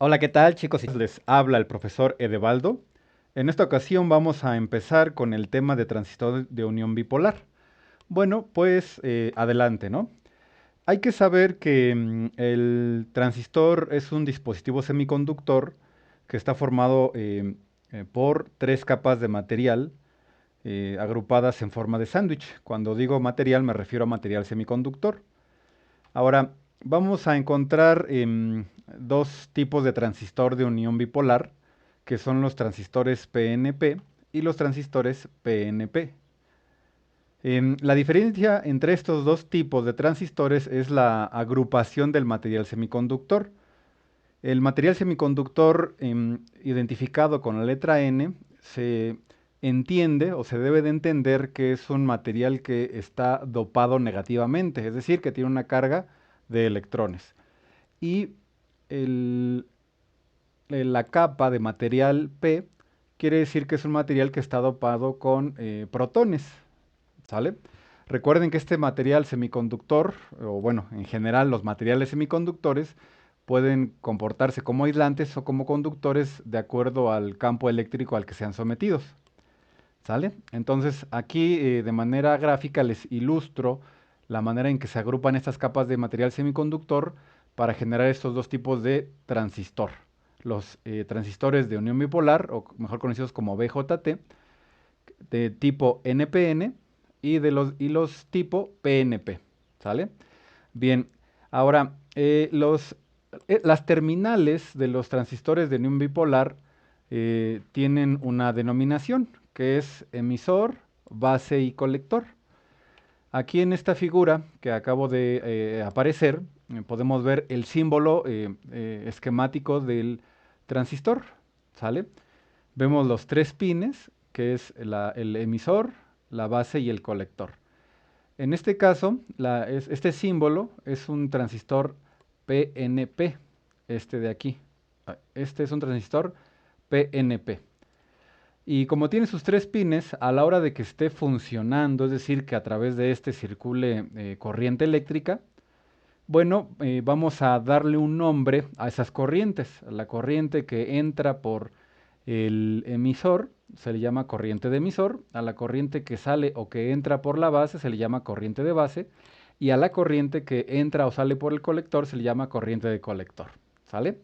Hola, ¿qué tal, chicos? Les habla el profesor Edebaldo. En esta ocasión vamos a empezar con el tema de transistor de unión bipolar. Bueno, pues adelante, ¿no? Hay que saber que el transistor es un dispositivo semiconductor que está formado por tres capas de material agrupadas en forma de sándwich. Cuando digo material me refiero a material semiconductor. Ahora, vamos a encontrar dos tipos de transistor de unión bipolar, que son los transistores PNP y los transistores PNP. La diferencia entre estos dos tipos de transistores es la agrupación del material semiconductor. El material semiconductor identificado con la letra N se entiende o se debe de entender que es un material que está dopado negativamente, es decir, que tiene una carga de electrones. Y el- la capa de material P quiere decir que es un material que está dopado con protones, ¿sale? Recuerden que este material semiconductor, o bueno, en general los materiales semiconductores, pueden comportarse como aislantes o como conductores de acuerdo al campo eléctrico al que sean sometidos, ¿sale? Entonces aquí de manera gráfica les ilustro la manera en que se agrupan estas capas de material semiconductor para generar estos dos tipos de transistor. Los transistores de unión bipolar, o mejor conocidos como BJT, de tipo NPN y los tipo PNP, ¿sale? Bien, ahora, las terminales de los transistores de unión bipolar tienen una denominación que es emisor, base y colector. Aquí en esta figura que acabo de aparecer, podemos ver el símbolo esquemático del transistor, ¿sale? Vemos los tres pines, que es el emisor, la base y el colector. En este caso, este símbolo es un transistor PNP, este de aquí. Este es un transistor PNP. Y como tiene sus tres pines, a la hora de que esté funcionando, es decir, que a través de este circule corriente eléctrica, bueno, vamos a darle un nombre a esas corrientes. La corriente que entra por el emisor se le llama corriente de emisor, a la corriente que sale o que entra por la base se le llama corriente de base, y a la corriente que entra o sale por el colector se le llama corriente de colector. ¿Sale?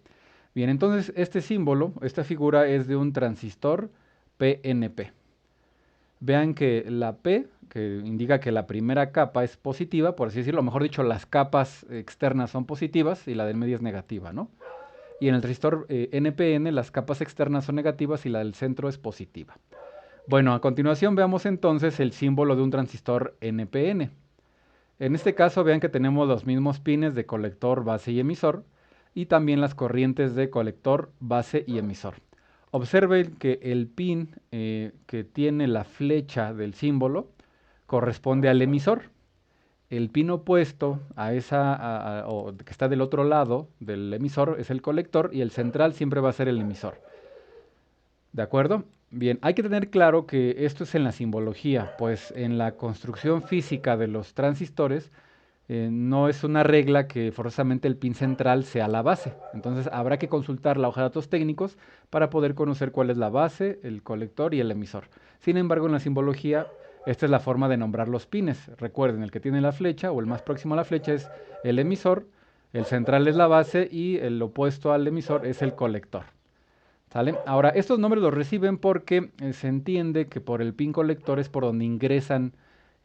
Bien, entonces este símbolo, esta figura es de un transistor PNP. Vean que la P, que indica que la primera capa es positiva, por así decirlo, mejor dicho, las capas externas son positivas y la del medio es negativa, ¿no? Y en el transistor NPN las capas externas son negativas y la del centro es positiva. Bueno, a continuación veamos entonces el símbolo de un transistor NPN. En este caso vean que tenemos los mismos pines de colector, base y emisor, y también las corrientes de colector, base y emisor. Observen que el pin que tiene la flecha del símbolo corresponde al emisor. El pin opuesto a o que está del otro lado del emisor es el colector y el central siempre va a ser el emisor. ¿De acuerdo? Bien, hay que tener claro que esto es en la simbología, pues en la construcción física de los transistores no es una regla que forzosamente el pin central sea la base. Entonces habrá que consultar la hoja de datos técnicos para poder conocer cuál es la base, el colector y el emisor. Sin embargo, en la simbología, esta es la forma de nombrar los pines. Recuerden, el que tiene la flecha o el más próximo a la flecha es el emisor, el central es la base y el opuesto al emisor es el colector. ¿Sale? Ahora, estos nombres los reciben porque se entiende que por el pin colector es por donde ingresan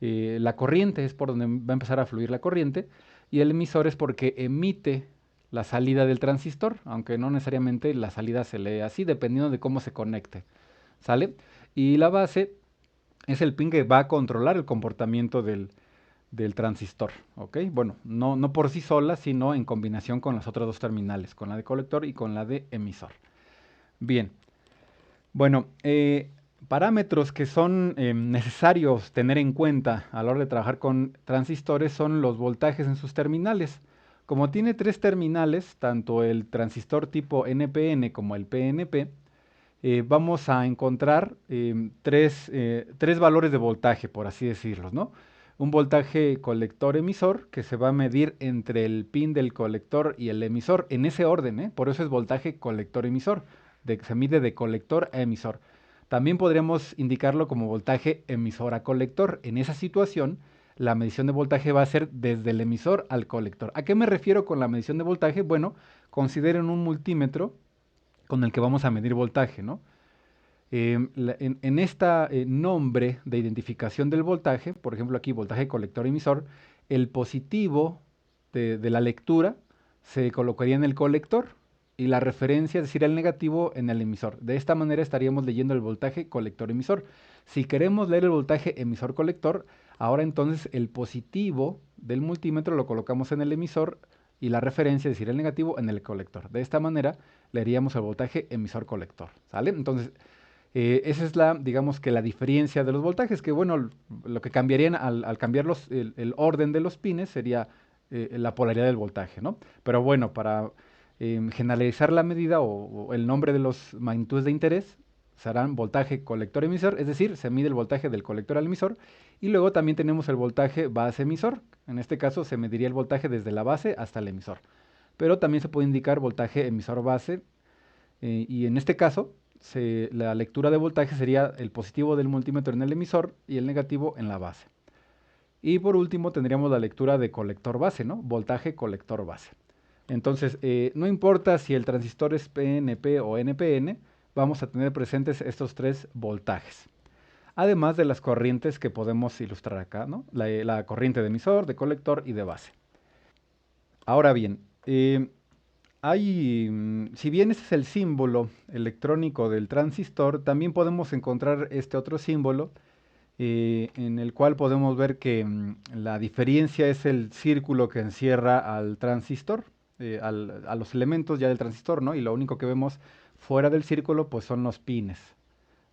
la corriente, es por donde va a empezar a fluir la corriente, y el emisor es porque emite la salida del transistor, aunque no necesariamente la salida se lee así, dependiendo de cómo se conecte. ¿Sale? Y la base es el pin que va a controlar el comportamiento del transistor, ¿ok? Bueno, no por sí sola, sino en combinación con las otras dos terminales, con la de colector y con la de emisor. Bien, bueno, parámetros que son necesarios tener en cuenta a la hora de trabajar con transistores son los voltajes en sus terminales. Como tiene tres terminales, tanto el transistor tipo NPN como el PNP, vamos a encontrar tres valores de voltaje, por así decirlos, ¿no? un voltaje colector-emisor que se va a medir entre el pin del colector y el emisor, en ese orden, ¿eh? Por eso es voltaje colector-emisor, se mide de colector a emisor. También podríamos indicarlo como voltaje emisor a colector. En esa situación, la medición de voltaje va a ser desde el emisor al colector. ¿A qué me refiero con la medición de voltaje? Bueno, consideren un multímetro con el que vamos a medir voltaje, ¿no? En este nombre de identificación del voltaje, por ejemplo aquí voltaje colector emisor, el positivo de la lectura se colocaría en el colector y la referencia, es decir, el negativo en el emisor. De esta manera estaríamos leyendo el voltaje colector emisor. Si queremos leer el voltaje emisor colector, ahora entonces el positivo del multímetro lo colocamos en el emisor y la referencia, es decir, el negativo en el colector. De esta manera leeríamos el voltaje emisor colector, ¿sale? Entonces, esa es digamos que la diferencia de los voltajes, que bueno, lo que cambiarían al cambiar el orden de los pines sería la polaridad del voltaje, ¿no? Pero bueno, para generalizar la medida o el nombre de los magnitudes de interés, serán voltaje colector-emisor, es decir, se mide el voltaje del colector al emisor, y luego también tenemos el voltaje base-emisor, en este caso se mediría el voltaje desde la base hasta el emisor, pero también se puede indicar voltaje emisor-base, y en este caso la lectura de voltaje sería el positivo del multímetro en el emisor y el negativo en la base. Y por último tendríamos la lectura de colector base, ¿no? Voltaje colector base. Entonces, no importa si el transistor es PNP o NPN, vamos a tener presentes estos tres voltajes. Además de las corrientes que podemos ilustrar acá, ¿no? La corriente de emisor, de colector y de base. Ahora bien, si bien este es el símbolo electrónico del transistor, también podemos encontrar este otro símbolo en el cual podemos ver que la diferencia es el círculo que encierra al transistor, a los elementos ya del transistor, ¿no? Y lo único que vemos fuera del círculo pues son los pines,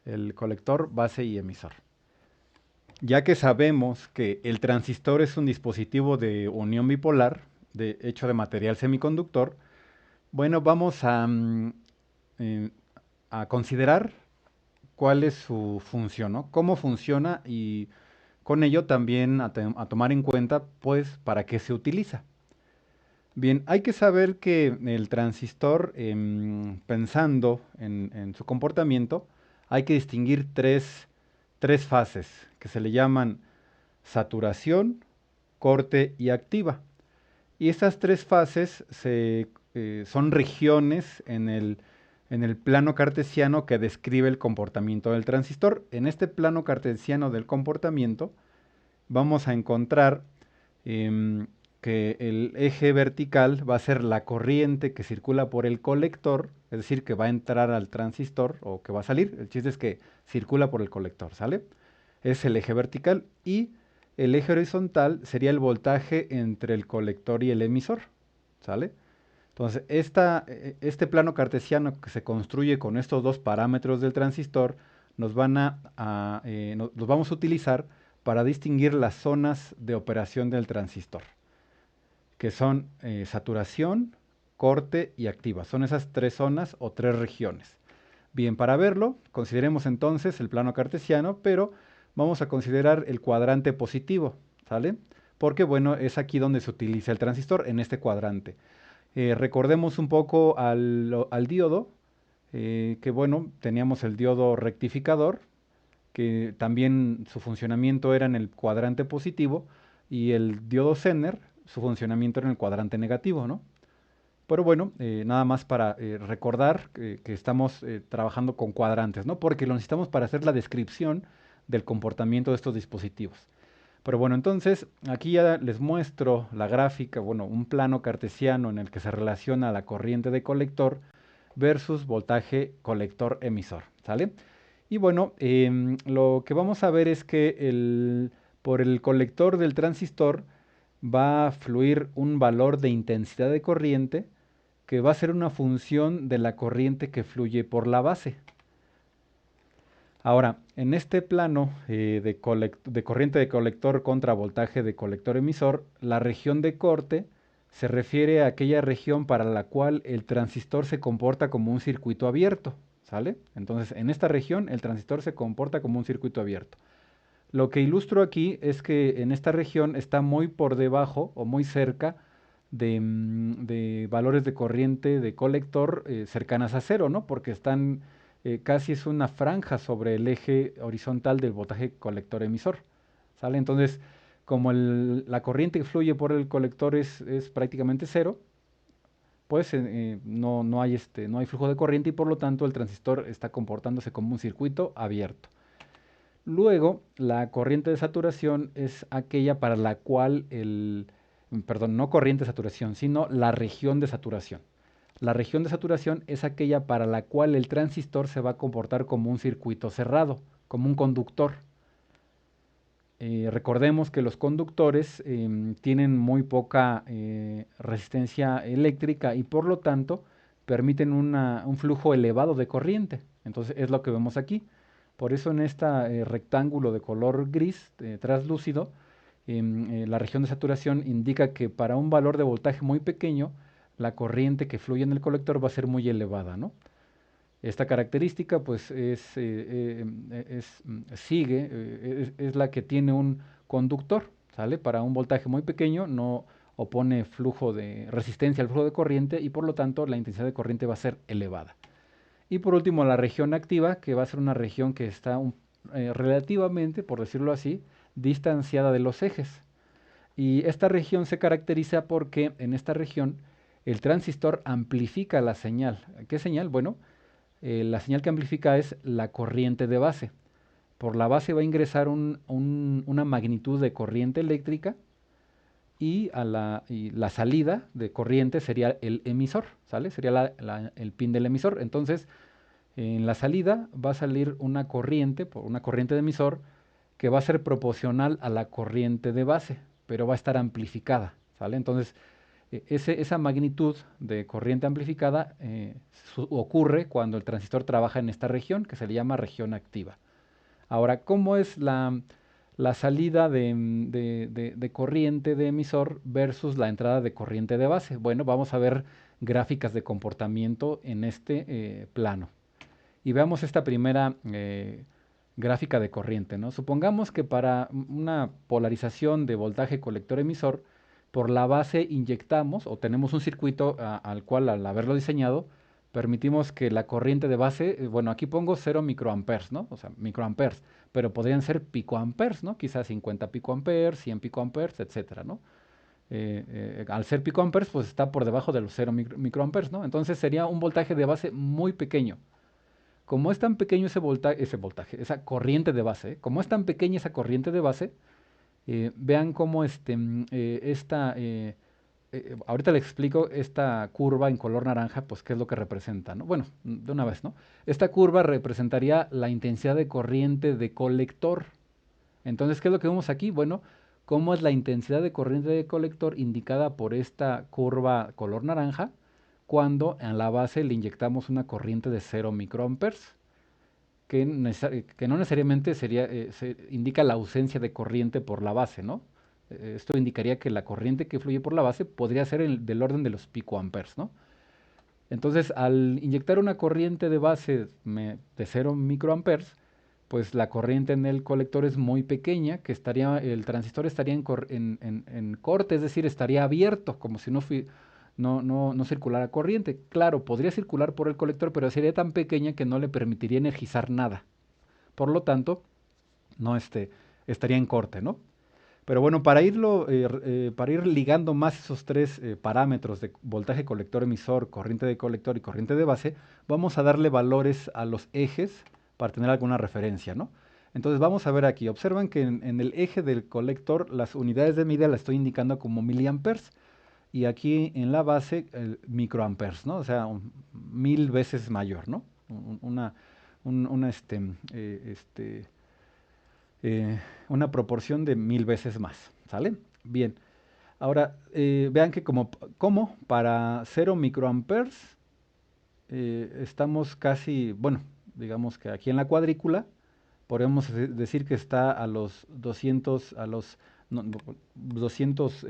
el colector, base y emisor. Ya que sabemos que el transistor es un dispositivo de unión bipolar, hecho de material semiconductor, bueno, vamos a considerar cuál es su función, ¿no? Cómo funciona y con ello también a tomar en cuenta, pues, para qué se utiliza. Bien, hay que saber que el transistor, pensando en su comportamiento, hay que distinguir tres fases que se le llaman saturación, corte y activa. Y estas tres fases son regiones en el plano cartesiano que describe el comportamiento del transistor. En este plano cartesiano del comportamiento vamos a encontrar em, que el eje vertical va a ser la corriente que circula por el colector, es decir, que va a entrar al transistor o que va a salir. El chiste es que circula por el colector, ¿sale? Es el eje vertical y el eje horizontal sería el voltaje entre el colector y el emisor, ¿sale? Entonces, este plano cartesiano que se construye con estos dos parámetros del transistor los vamos a utilizar para distinguir las zonas de operación del transistor, que son saturación, corte y activa. Son esas tres zonas o tres regiones. Bien, para verlo, consideremos entonces el plano cartesiano, pero vamos a considerar el cuadrante positivo, ¿sale? Porque, bueno, es aquí donde se utiliza el transistor, en este cuadrante. Recordemos un poco al diodo, que bueno, teníamos el diodo rectificador, que también su funcionamiento era en el cuadrante positivo, y el diodo Zener, su funcionamiento era en el cuadrante negativo, ¿no? Pero bueno, nada más para recordar que estamos trabajando con cuadrantes, ¿no? Porque lo necesitamos para hacer la descripción del comportamiento de estos dispositivos. Pero bueno, entonces aquí ya les muestro la gráfica, bueno, un plano cartesiano en el que se relaciona la corriente de colector versus voltaje colector emisor, ¿sale? Y bueno, lo que vamos a ver es que por el colector del transistor va a fluir un valor de intensidad de corriente que va a ser una función de la corriente que fluye por la base. Ahora, en este plano de corriente de colector contra voltaje de colector emisor, la región de corte se refiere a aquella región para la cual el transistor se comporta como un circuito abierto, ¿sale? Entonces, en esta región el transistor se comporta como un circuito abierto. Lo que ilustro aquí es que en esta región está muy por debajo o muy cerca de valores de corriente de colector cercanas a cero, ¿no? Porque están casi es una franja sobre el eje horizontal del voltaje colector emisor, ¿sale? Entonces, como la corriente que fluye por el colector es prácticamente cero, pues no hay flujo de corriente y por lo tanto el transistor está comportándose como un circuito abierto. Luego, la corriente de saturación es aquella para la cual perdón, no corriente de saturación, sino la región de saturación. La región de saturación es aquella para la cual el transistor se va a comportar como un circuito cerrado, como un conductor. Recordemos que los conductores tienen muy poca resistencia eléctrica y por lo tanto permiten un flujo elevado de corriente. Entonces es lo que vemos aquí. Por eso en este rectángulo de color gris translúcido, la región de saturación indica que para un valor de voltaje muy pequeño, la corriente que fluye en el colector va a ser muy elevada, ¿no? Esta característica pues sigue, es la que tiene un conductor, ¿sale? Para un voltaje muy pequeño no opone flujo de resistencia al flujo de corriente y por lo tanto la intensidad de corriente va a ser elevada. Y por último la región activa, que va a ser una región que está relativamente, por decirlo así, distanciada de los ejes. Y esta región se caracteriza porque en esta región el transistor amplifica la señal. ¿Qué señal? Bueno, la señal que amplifica es la corriente de base. Por la base va a ingresar una magnitud de corriente eléctrica y la salida de corriente sería el emisor, ¿sale? Sería el pin del emisor. Entonces, en la salida va a salir una corriente de emisor que va a ser proporcional a la corriente de base, pero va a estar amplificada, ¿sale? Entonces, esa magnitud de corriente amplificada ocurre cuando el transistor trabaja en esta región que se le llama región activa. Ahora, ¿cómo es la salida de corriente de emisor versus la entrada de corriente de base? Bueno, vamos a ver gráficas de comportamiento en este plano. Y veamos esta primera gráfica de corriente, ¿no? Supongamos que para una polarización de voltaje colector emisor, por la base inyectamos o tenemos un circuito al cual al haberlo diseñado, permitimos que la corriente de base, bueno, aquí pongo 0 microamperes, ¿no? O sea, microamperes, pero podrían ser picoamperes, ¿no? Quizás 50 picoamperes, 100 picoamperes, etcétera, ¿no? Al ser picoamperes, pues está por debajo de los 0 microamperes, ¿no? Entonces sería un voltaje de base muy pequeño. Como es tan pequeño esa corriente de base, como es tan pequeña esa corriente de base, vean cómo ahorita les explico esta curva en color naranja, pues qué es lo que representa, ¿no? Bueno, de una vez, ¿no? Esta curva representaría la intensidad de corriente de colector. Entonces, ¿qué es lo que vemos aquí? Bueno, cómo es la intensidad de corriente de colector indicada por esta curva color naranja cuando en la base le inyectamos una corriente de 0 microamperes, que no necesariamente indica la ausencia de corriente por la base, ¿no? Esto indicaría que la corriente que fluye por la base podría ser del orden de los picoamperes, ¿no? Entonces, al inyectar una corriente de base de 0 microamperes, pues la corriente en el colector es muy pequeña, el transistor estaría en corte, es decir, estaría abierto, como si no circulara corriente. Claro, podría circular por el colector, pero sería tan pequeña que no le permitiría energizar nada. Por lo tanto, no estaría en corte, ¿no? Pero bueno, para ir ligando más esos tres parámetros de voltaje colector emisor, corriente de colector y corriente de base, vamos a darle valores a los ejes para tener alguna referencia, ¿no? Entonces vamos a ver aquí, observan que en el eje del colector las unidades de medida las estoy indicando como miliamperes y aquí en la base microamperes, ¿no? O sea, 1000 veces mayor, ¿no? Una, una, eh, una proporción de 1000 veces más, ¿sale? Bien, ahora vean que como para 0 microamperes estamos casi, bueno, digamos que aquí en la cuadrícula podemos decir que está a los 200, no, 200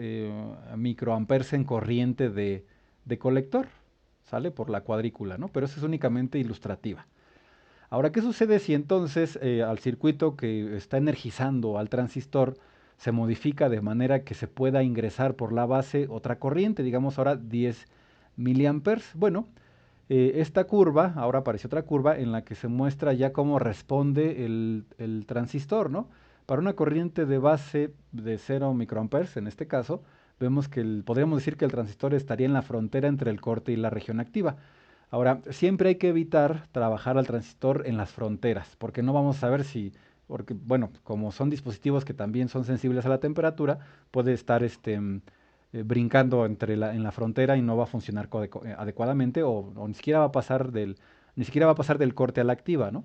microamperes en corriente de colector, ¿sale? Por la cuadrícula, ¿no? Pero eso es únicamente ilustrativa. Ahora, ¿qué sucede si entonces al circuito que está energizando al transistor se modifica de manera que se pueda ingresar por la base otra corriente, digamos ahora 10 miliamperes? Bueno, esta curva, ahora aparece otra curva en la que se muestra ya cómo responde el transistor, ¿no? Para una corriente de base de 0 microamperes, en este caso, vemos que podríamos decir que el transistor estaría en la frontera entre el corte y la región activa. Ahora, siempre hay que evitar trabajar al transistor en las fronteras, porque no vamos a saber si, porque, bueno, como son dispositivos que también son sensibles a la temperatura, puede estar brincando en la frontera y no va a funcionar adecuadamente o ni siquiera va a pasar del corte a la activa, ¿no?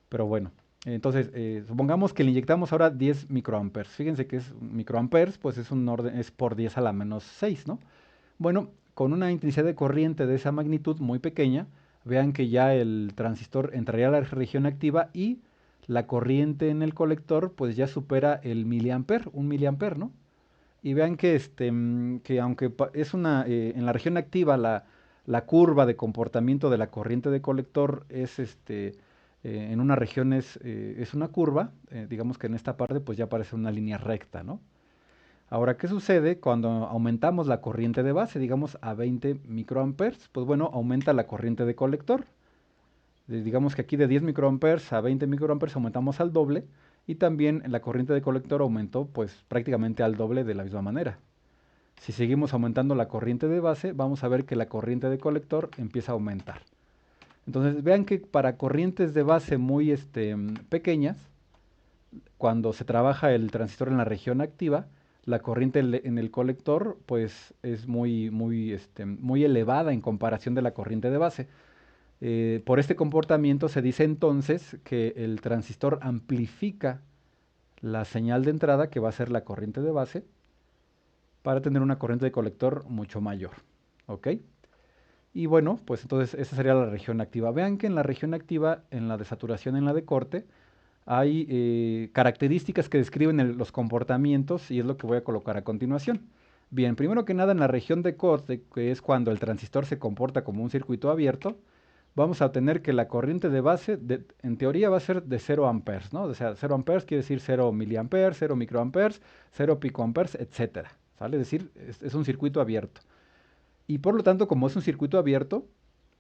Pero bueno, entonces, supongamos que le inyectamos ahora 10 microamperes. Fíjense que es microamperes, pues es un orden, es por 10 a la menos 6, ¿no? Bueno, con una intensidad de corriente de esa magnitud muy pequeña, vean que ya el transistor entraría a la región activa y la corriente en el colector pues ya supera el miliamper, un miliamper, ¿no? Y vean que, que aunque es en la región activa la curva de comportamiento de la corriente de colector es en unas regiones es una curva, digamos que en esta parte pues ya parece una línea recta, ¿no? Ahora, ¿qué sucede cuando aumentamos la corriente de base, digamos a 20 microamperes? Pues bueno, aumenta la corriente de colector. Digamos que aquí de 10 microamperes a 20 microamperes aumentamos al doble y también la corriente de colector aumentó pues prácticamente al doble de la misma manera. Si seguimos aumentando la corriente de base, vamos a ver que la corriente de colector empieza a aumentar. Entonces vean que para corrientes de base muy pequeñas, cuando se trabaja el transistor en la región activa, la corriente en el colector pues es muy elevada en comparación de la corriente de base. Por este comportamiento se dice entonces que el transistor amplifica la señal de entrada, que va a ser la corriente de base, para tener una corriente de colector mucho mayor. ¿Ok? Y bueno, pues entonces esa sería la región activa. Vean que en la región activa, en la de saturación, en la de corte, hay características que describen los comportamientos y es lo que voy a colocar a continuación. Bien, primero que nada en la región de corte, que es cuando el transistor se comporta como un circuito abierto, vamos a obtener que la corriente de base, en teoría, va a ser de 0 amperes, ¿no? O sea, 0 amperes quiere decir 0 miliamperes, 0 microamperes, 0 picoamperes, etcétera. ¿Sale? Es decir, es un circuito abierto. Y por lo tanto, como es un circuito abierto,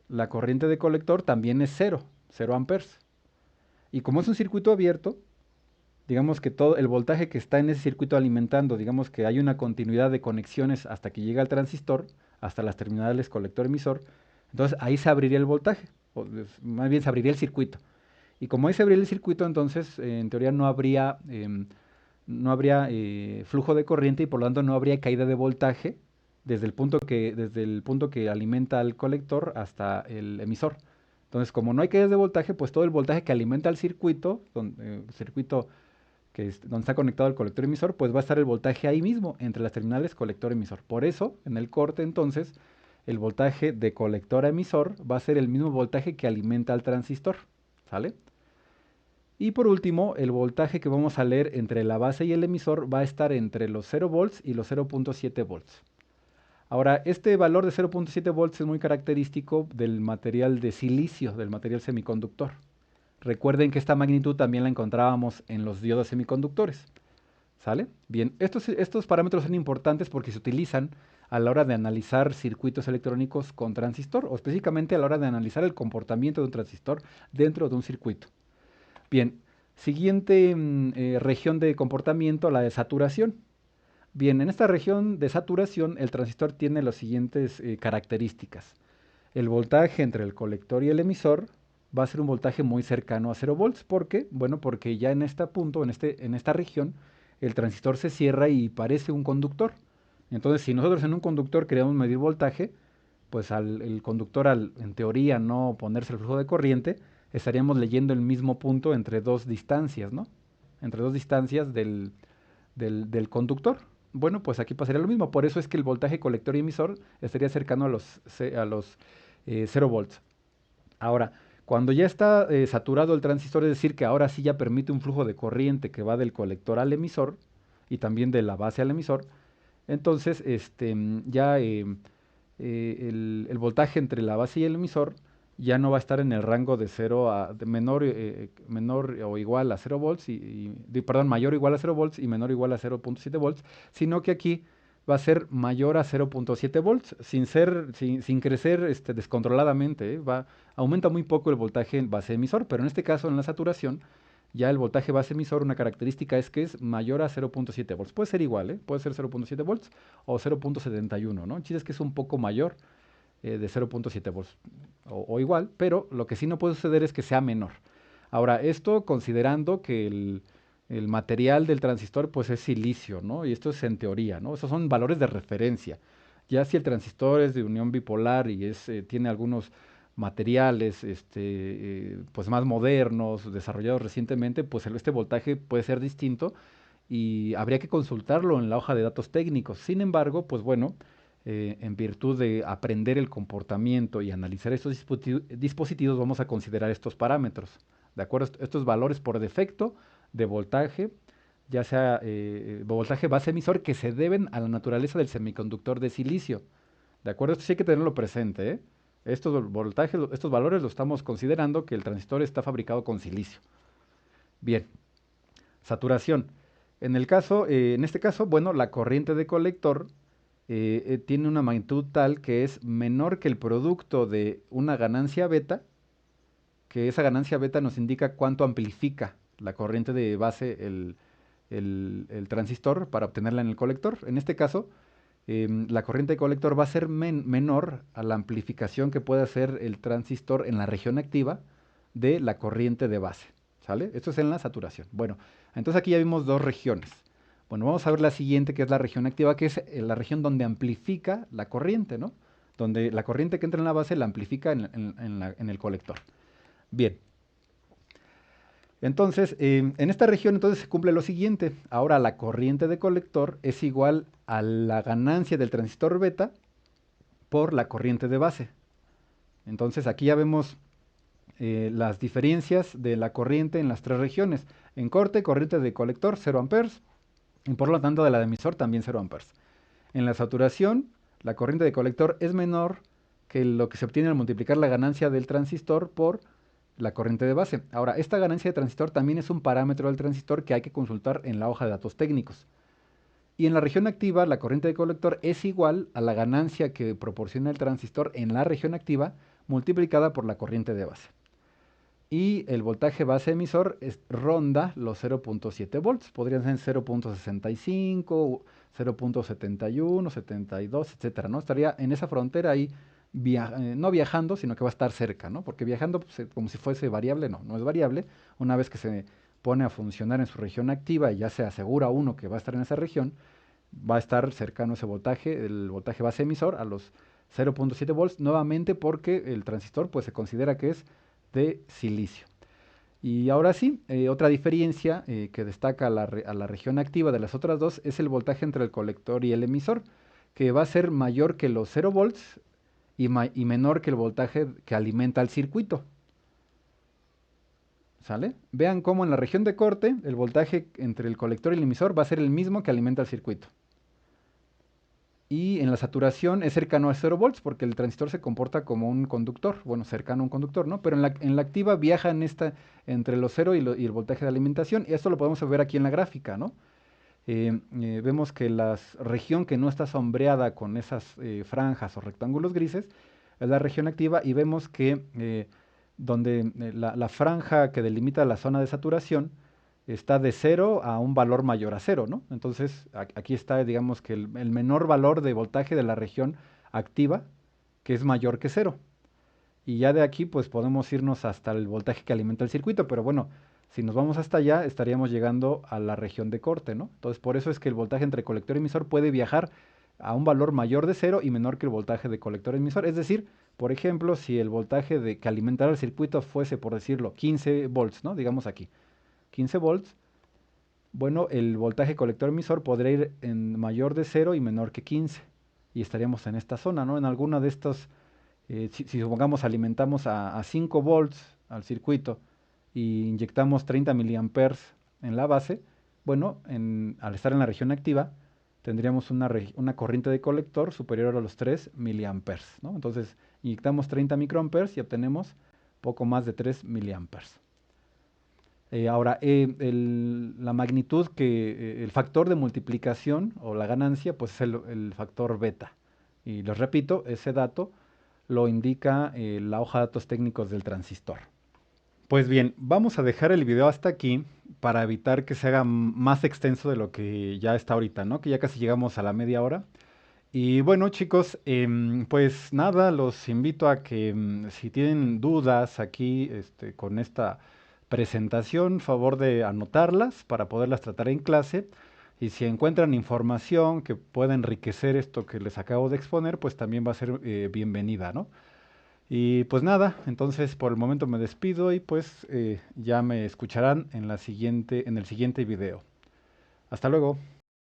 la corriente de colector también es 0, 0 amperes. Y como es un circuito abierto, digamos que todo el voltaje que está en ese circuito alimentando, digamos que hay una continuidad de conexiones hasta que llega al transistor, hasta las terminales colector-emisor, entonces ahí se abriría el voltaje, más bien se abriría el circuito. Y como ahí se abriría el circuito, entonces en teoría no habría flujo de corriente y por lo tanto no habría caída de voltaje desde el punto que alimenta al colector hasta el emisor. Entonces, como no hay caídas de voltaje, pues todo el voltaje que alimenta al circuito, el circuito donde está conectado el colector emisor, pues va a estar el voltaje ahí mismo, entre las terminales colector emisor. Por eso, en el corte, entonces, el voltaje de colector a emisor va a ser el mismo voltaje que alimenta al transistor. ¿Sale? Y por último, el voltaje que vamos a leer entre la base y el emisor va a estar entre los 0 volts y los 0.7 volts. Ahora, este valor de 0.7 volts es muy característico del material de silicio, del material semiconductor. Recuerden que esta magnitud también la encontrábamos en los diodos semiconductores. ¿Sale? Bien, estos parámetros son importantes porque se utilizan a la hora de analizar circuitos electrónicos con transistor o específicamente a la hora de analizar el comportamiento de un transistor dentro de un circuito. Bien, siguiente región de comportamiento, la de saturación. Bien, en esta región de saturación el transistor tiene las siguientes características. El voltaje entre el colector y el emisor va a ser un voltaje muy cercano a 0 volts. ¿Por qué? Bueno, porque ya en este punto, en esta región, el transistor se cierra y parece un conductor. Entonces, si nosotros en un conductor queremos medir voltaje, pues el conductor en teoría no ponerse el flujo de corriente, estaríamos leyendo el mismo punto entre dos distancias, ¿no? Entre dos distancias del conductor. Bueno, pues aquí pasaría lo mismo. Por eso es que el voltaje colector y emisor estaría cercano a los 0 volts. Ahora, cuando ya está saturado el transistor, es decir, que ahora sí ya permite un flujo de corriente que va del colector al emisor y también de la base al emisor, entonces ya el voltaje entre la base y el emisor ya no va a estar en el rango de menor o igual a 0 volts, perdón, mayor o igual a 0 volts y menor o igual a 0.7 volts, sino que aquí va a ser mayor a 0.7 volts, sin crecer descontroladamente, aumenta muy poco el voltaje en base emisor, pero en este caso en la saturación, ya el voltaje base emisor, una característica es que es mayor a 0.7 volts. Puede ser igual, puede ser 0.7 volts o 0.71, ¿no? El chiste es que es un poco mayor de 0.7 volts o igual, pero lo que sí no puede suceder es que sea menor. Ahora, esto considerando que el material del transistor pues es silicio, ¿no? Y esto es en teoría, ¿no? Esos son valores de referencia. Ya si el transistor es de unión bipolar y tiene algunos materiales pues más modernos, desarrollados recientemente, pues este voltaje puede ser distinto y habría que consultarlo en la hoja de datos técnicos. Sin embargo, pues bueno, en virtud de aprender el comportamiento y analizar estos dispositivos, vamos a considerar estos parámetros, ¿de acuerdo? Estos valores por defecto de voltaje, ya sea voltaje base emisor, que se deben a la naturaleza del semiconductor de silicio, ¿de acuerdo? Esto sí hay que tenerlo presente, ¿eh? Estos voltajes, estos valores lo estamos considerando que el transistor está fabricado con silicio. Bien, saturación. En este caso, bueno, la corriente de colector tiene una magnitud tal que es menor que el producto de una ganancia beta, que esa ganancia beta nos indica cuánto amplifica la corriente de base el transistor para obtenerla en el colector. En este caso, la corriente de colector va a ser menor a la amplificación que puede hacer el transistor en la región activa de la corriente de base. ¿Sale? Esto es en la saturación. Bueno, entonces aquí ya vimos dos regiones. Bueno, vamos a ver la siguiente, que es la región activa, que es la región donde amplifica la corriente, ¿no? Donde la corriente que entra en la base la amplifica en el colector. Bien, entonces, en esta región entonces se cumple lo siguiente. Ahora la corriente de colector es igual a la ganancia del transistor beta por la corriente de base. Entonces aquí ya vemos las diferencias de la corriente en las tres regiones. En corriente de colector 0 amperes y por lo tanto de la de emisor también 0 amperes. En la saturación, la corriente de colector es menor que lo que se obtiene al multiplicar la ganancia del transistor por la corriente de base. Ahora, esta ganancia de transistor también es un parámetro del transistor que hay que consultar en la hoja de datos técnicos. Y en la región activa, la corriente de colector es igual a la ganancia que proporciona el transistor en la región activa multiplicada por la corriente de base. Y el voltaje base emisor ronda los 0.7 volts. Podrían ser 0.65, 0.71, 72, etcétera, ¿no? Estaría en esa frontera ahí, no viajando, sino que va a estar cerca, ¿no? Porque viajando pues, como si fuese variable, no es variable. Una vez que se pone a funcionar en su región activa y ya se asegura uno que va a estar en esa región, va a estar cercano ese voltaje, el voltaje base emisor, a los 0.7 volts, nuevamente porque el transistor pues se considera que es de silicio. Y ahora sí, otra diferencia que destaca a la región activa de las otras dos es el voltaje entre el colector y el emisor, que va a ser mayor que los 0 volts y menor que el voltaje que alimenta al circuito. ¿Sale? Vean cómo en la región de corte el voltaje entre el colector y el emisor va a ser el mismo que alimenta el circuito. Y en la saturación es cercano a 0 volts porque el transistor se comporta como un conductor, bueno, cercano a un conductor, ¿no? Pero en la activa viaja entre los 0 y el voltaje de alimentación, y esto lo podemos ver aquí en la gráfica, ¿no? Vemos que la región que no está sombreada con esas franjas o rectángulos grises es la región activa, y vemos que donde la franja que delimita la zona de saturación está de 0 a un valor mayor a 0, ¿no? Entonces aquí está, digamos que el menor valor de voltaje de la región activa, que es mayor que 0. Y ya de aquí pues podemos irnos hasta el voltaje que alimenta el circuito, pero bueno, si nos vamos hasta allá estaríamos llegando a la región de corte, ¿no? Entonces por eso es que el voltaje entre colector y emisor puede viajar a un valor mayor de 0 y menor que el voltaje de colector emisor. Es decir, por ejemplo, si el voltaje que alimentara el circuito fuese, por decirlo, 15 volts, ¿no? Digamos aquí, 15 volts, bueno, el voltaje colector emisor podría ir en mayor de 0 y menor que 15. Y estaríamos en esta zona, ¿no? En alguna de estos, si supongamos alimentamos a 5 volts al circuito y inyectamos 30 miliamperes en la base, bueno, al estar en la región activa, tendríamos una corriente de colector superior a los 3 miliamperes, ¿no? Entonces Inyectamos 30 microamperes y obtenemos poco más de 3 miliamperes. Ahora, la magnitud el factor de multiplicación o la ganancia, pues es el factor beta. Y les repito, ese dato lo indica la hoja de datos técnicos del transistor. Pues bien, vamos a dejar el video hasta aquí para evitar que se haga más extenso de lo que ya está ahorita, ¿no? Que ya casi llegamos a la media hora. Y bueno, chicos, pues nada, los invito a que si tienen dudas aquí con esta presentación, favor de anotarlas para poderlas tratar en clase. Y si encuentran información que pueda enriquecer esto que les acabo de exponer, pues también va a ser bienvenida, ¿no? Y pues nada, entonces por el momento me despido y pues ya me escucharán en el siguiente video. Hasta luego.